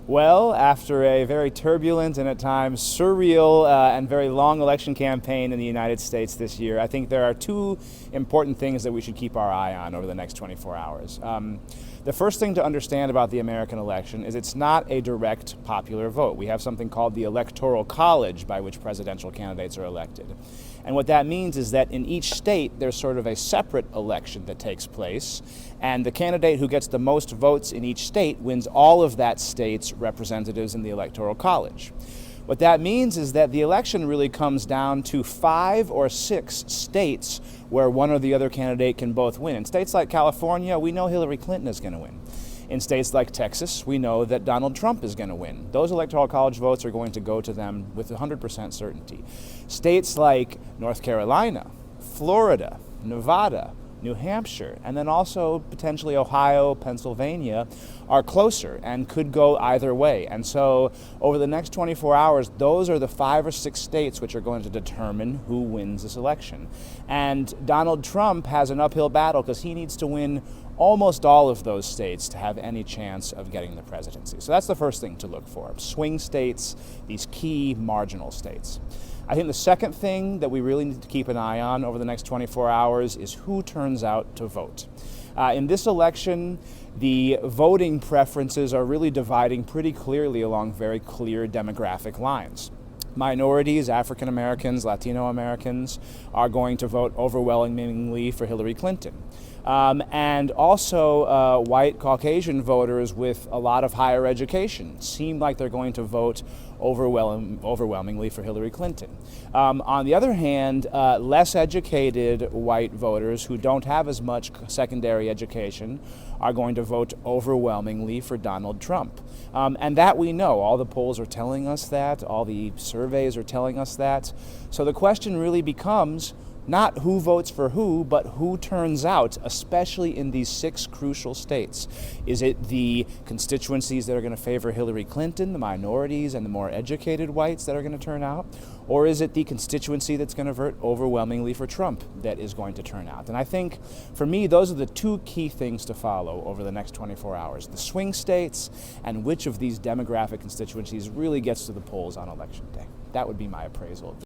Well, after a very turbulent and at times surreal and very long election campaign in the United States this year, I think there are two important things that we should keep our eye on over the next 24 hours. The first thing to understand about the American election is it's not a direct popular vote. We have something called the Electoral College by which presidential candidates are elected. And what that means is that in each state, there's sort of a separate election that takes place, and the candidate who gets the most votes in each state wins all of that state's representatives in the Electoral College. What that means is that the election really comes down to 5 or 6 states where one or the other candidate can both win. In states like California, we know Hillary Clinton is going to win. In states like Texas, we know that Donald Trump is going to win. Those Electoral College votes are going to go to them with 100% certainty. States like North Carolina, Florida, Nevada, New Hampshire, and then also potentially Ohio, Pennsylvania are closer and could go either way. And so over the next 24 hours, those are the 5 or 6 states which are going to determine who wins this election. And Donald Trump has an uphill battle because he needs to win almost all of those states to have any chance of getting the presidency. So that's the first thing to look for, swing states, these key marginal states. I think the second thing that we really need to keep an eye on over the next 24 hours is who turns out to vote. In this election, the voting preferences are really dividing pretty clearly along very clear demographic lines. Minorities, African Americans, Latino Americans are going to vote overwhelmingly for Hillary Clinton. And also white Caucasian voters with a lot of higher education seem like they're going to vote overwhelmingly for Hillary Clinton. On the other hand, less educated white voters who don't have as much secondary education are going to vote overwhelmingly for Donald Trump. And that we know. All the polls are telling us that. All the surveys are telling us that. So the question really becomes not who votes for who, but who turns out, especially in these 6 crucial states. Is it the constituencies that are going to favor Hillary Clinton, the minorities and the more educated whites that are going to turn out? Or is it the constituency that's going to vote overwhelmingly for Trump that is going to turn out? And I think, for me, those are the 2 key things to follow over the next 24 hours. The swing states and which of these demographic constituencies really gets to the polls on Election Day. That would be my appraisal.